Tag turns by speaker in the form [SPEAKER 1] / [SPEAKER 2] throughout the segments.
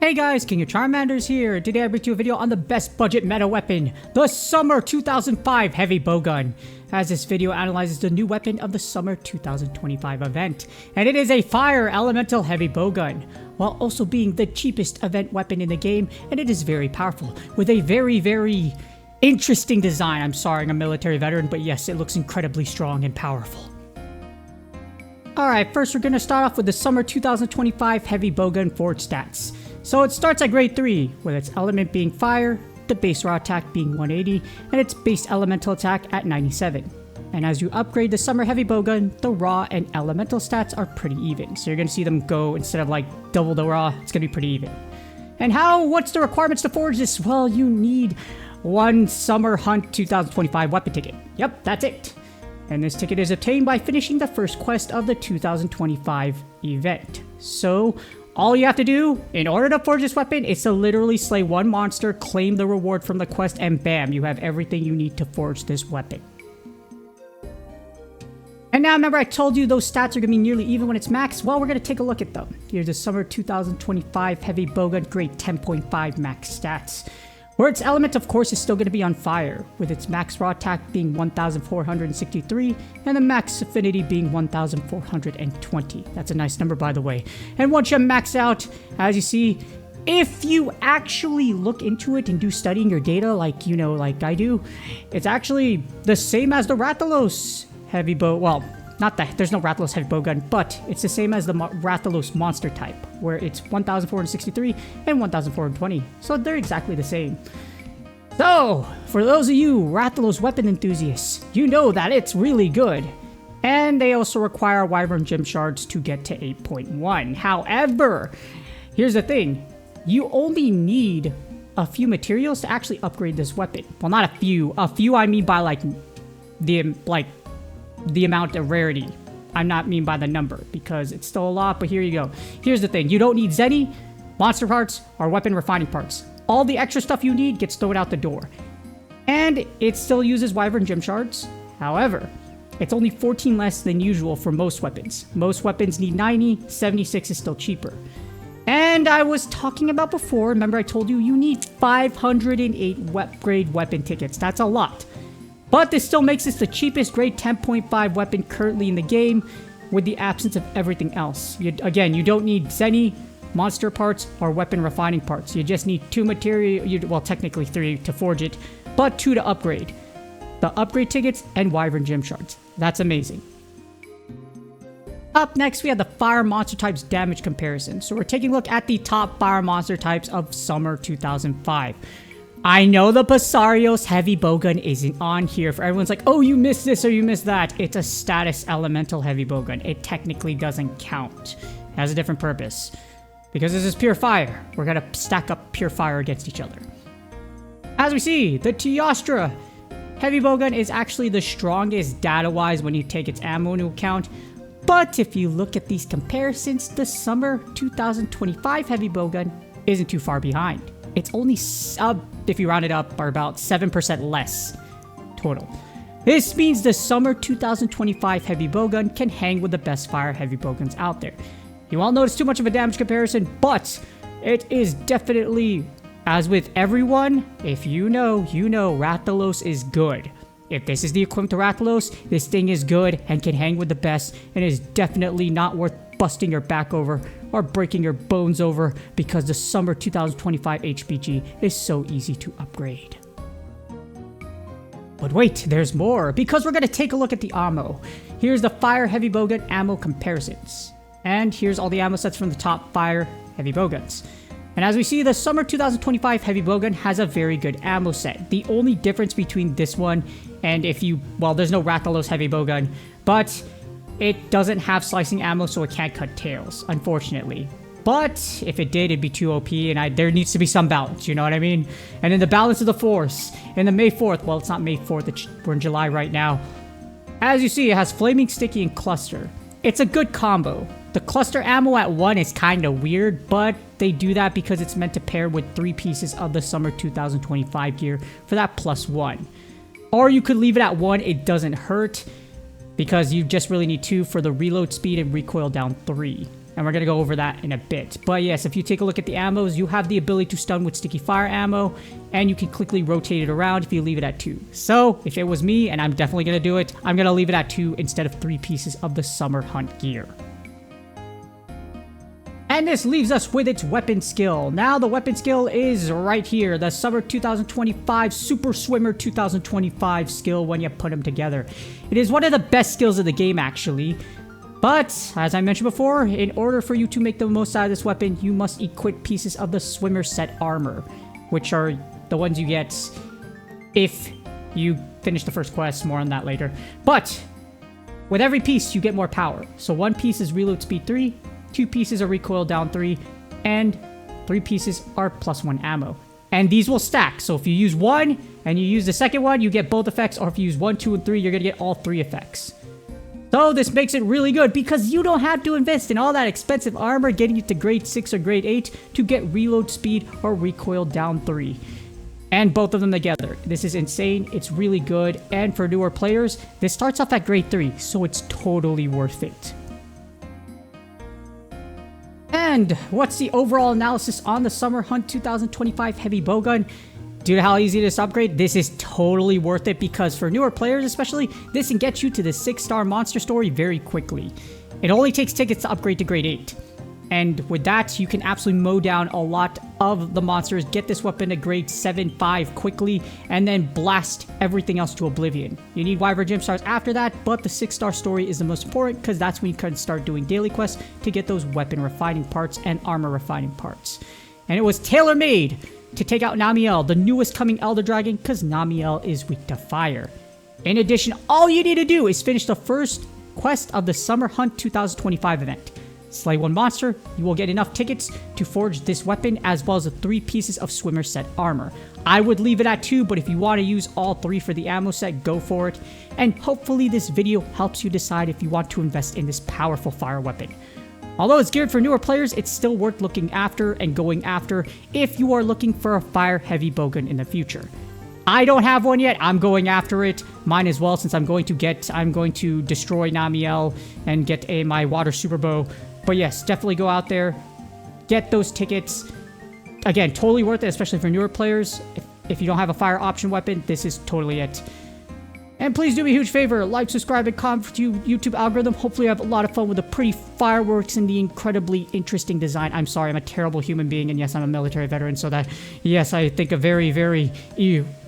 [SPEAKER 1] Hey guys, King of Charmanders here. Today I bring you a video on the best budget meta weapon, the Summer 2005 Heavy Bowgun, as this video analyzes the new weapon of the Summer 2025 event. And it is a Fire Elemental Heavy Bowgun, while also being the cheapest event weapon in the game, and it is very powerful, with a very interesting design. I'm sorry, I'm a military veteran, but yes, it looks incredibly strong and powerful. Alright, first we're going to start off with the Summer 2025 Heavy Bowgun Forge stats. So it starts at grade 3, with its element being fire, the base raw attack being 180, and its base elemental attack at 97. And as you upgrade the Summer Heavy Bowgun, the raw and elemental stats are pretty even. So you're going to see them go, instead of like double the raw, it's going to be pretty even. And what's the requirements to forge this? Well, you need one Summer Hunt 2025 weapon ticket. Yep, that's it. And this ticket is obtained by finishing the first quest of the 2025 event. So all you have to do in order to forge this weapon is to literally slay one monster, claim the reward from the quest, and bam, you have everything you need to forge this weapon. And now remember I told you those stats are going to be nearly even when it's max? Well, we're going to take a look at them. Here's the Summer 2025 Heavy Bowgun grade 10.5 max stats, where its element of course is still going to be on fire, with its max raw attack being 1463 and the max affinity being 1420. That's a nice number, by the way. And once you max out, as you see, if you actually look into it and do studying your data like like I do, it's actually the same as the Rathalos Heavy Bow. Well, not that there's no Rathalos Heavy Bowgun, but it's the same as the Rathalos monster type, where it's 1463 and 1420. So they're exactly the same. So, for those of you Rathalos weapon enthusiasts, you know that it's really good. And they also require Wyvern Gem Shards to get to 8.1. However, here's the thing. You only need a few materials to actually upgrade this weapon. Well, not a few. A few I mean by the amount of rarity. I'm not mean by the number, because it's still a lot, but here you go. Here's the thing. You don't need Zenny, monster parts, or weapon refining parts. All the extra stuff you need gets thrown out the door. And it still uses Wyvern Gem Shards. However, it's only 14 less than usual for most weapons. Most weapons need 90, 76 is still cheaper. And I was talking about before, remember I told you, you need 508 upgrade weapon tickets. That's a lot. But this still makes this the cheapest grade 10.5 weapon currently in the game, with the absence of everything else. Again, you don't need Zenny, monster parts, or weapon refining parts. You just need 2 material, well technically 3 to forge it, but 2 to upgrade. The upgrade tickets and Wyvern Gem Shards. That's amazing. Up next, we have the fire monster types damage comparison. So we're taking a look at the top fire monster types of Summer 2005. I know the Basarios Heavy Bowgun isn't on here for everyone's like, oh, you missed this or you missed that. It's a status elemental Heavy Bowgun. It technically doesn't count. It has a different purpose. Because this is pure fire. We're going to stack up pure fire against each other. As we see, the Teostra Heavy Bowgun is actually the strongest data-wise when you take its ammo into account. But if you look at these comparisons, the Summer 2025 Heavy Bowgun isn't too far behind. It's only, if you round it up, are about 7% less total. This means the Summer 2025 Heavy Bowgun can hang with the best fire Heavy Bowguns out there. You won't notice too much of a damage comparison, but it is definitely, as with everyone, if you know, Rathalos is good. If this is the equivalent to Rathalos, this thing is good and can hang with the best, and is definitely not worth busting your back over or breaking your bones over, because the Summer 2025 HBG is so easy to upgrade. But wait, there's more, because we're going to take a look at the ammo. Here's the Fire Heavy Bowgun ammo comparisons. And here's all the ammo sets from the top Fire Heavy Bowguns. And as we see, the Summer 2025 Heavy Bowgun has a very good ammo set. The only difference between this one and there's no Rathalos Heavy Bowgun, but it doesn't have slicing ammo, so it can't cut tails, unfortunately. But if it did, it'd be too OP, and there needs to be some balance, you know what I mean? And in the balance of the Force, in the May 4th, well, it's not May 4th, we're in July right now. As you see, it has Flaming Sticky and Cluster. It's a good combo. The Cluster ammo at 1 is kind of weird, but they do that because it's meant to pair with 3 pieces of the Summer 2025 gear for that +1. Or you could leave it at 1, it doesn't hurt, because you just really need 2 for the reload speed and recoil down 3. and we're going to go over that in a bit. But yes, if you take a look at the ammos, you have the ability to stun with sticky fire ammo, and you can quickly rotate it around if you leave it at 2. So if it was me, and I'm definitely going to do it, I'm going to leave it at 2 instead of 3 pieces of the summer hunt gear. And this leaves us with its weapon skill. Now the weapon skill is right here, the Summer 2025 Super Swimmer 2025 skill when you put them together. It is one of the best skills of the game actually. But, as I mentioned before, in order for you to make the most out of this weapon, you must equip pieces of the swimmer set armor, which are the ones you get if you finish the first quest. More on that later. But, with every piece, you get more power. So 1 piece is reload speed 3, 2 pieces are recoil down 3, and 3 pieces are +1 ammo. And these will stack, so if you use 1, and you use the second one, you get both effects, or if you use 1, 2, and 3, you're going to get all 3 effects. So this makes it really good because you don't have to invest in all that expensive armor getting you to grade 6 or grade 8 to get reload speed or recoil down 3. And both of them together. This is insane, it's really good, and for newer players, this starts off at grade 3, so it's totally worth it. And what's the overall analysis on the Summer Hunt 2025 Heavy Bowgun? Due to how easy it is to upgrade, this is totally worth it because for newer players especially, this can get you to the 6-star monster story very quickly. It only takes tickets to upgrade to grade 8. And with that, you can absolutely mow down a lot of the monsters, get this weapon to grade 7-5 quickly, and then blast everything else to oblivion. You need Wyvern Gem Stars after that, but the 6-star story is the most important because that's when you can start doing daily quests to get those weapon refining parts and armor refining parts. And it was tailor-made to take out Namiel, the newest coming Elder Dragon, because Namiel is weak to fire. In addition, all you need to do is finish the first quest of the Summer Hunt 2025 event. Slay 1 monster, you will get enough tickets to forge this weapon as well as the 3 pieces of swimmer set armor. I would leave it at 2, but if you want to use all 3 for the ammo set, go for it. And hopefully this video helps you decide if you want to invest in this powerful fire weapon. Although it's geared for newer players, it's still worth looking after and going after if you are looking for a fire heavy bowgun in the future. I don't have one yet. I'm going after it. Mine as well, since I'm going to destroy Namiel and get my water super bow. But yes, definitely go out there, get those tickets. Again, totally worth it, especially for newer players. If you don't have a fire option weapon, this is totally it. And please do me a huge favor, like, subscribe, and comment to YouTube algorithm. Hopefully you have a lot of fun with the pretty fireworks and the incredibly interesting design. I'm sorry, I'm a terrible human being, and yes, I'm a military veteran, so that, yes, I think a very,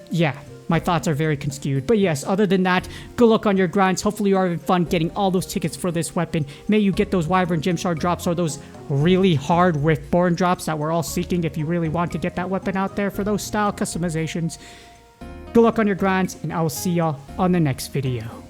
[SPEAKER 1] yeah, my thoughts are very skewed. But yes, other than that, good luck on your grinds. Hopefully you are having fun getting all those tickets for this weapon. May you get those Wyvern Gem Shard drops or those really hard Riftborn drops that we're all seeking if you really want to get that weapon out there for those style customizations. Good luck on your grinds, and I will see y'all on the next video.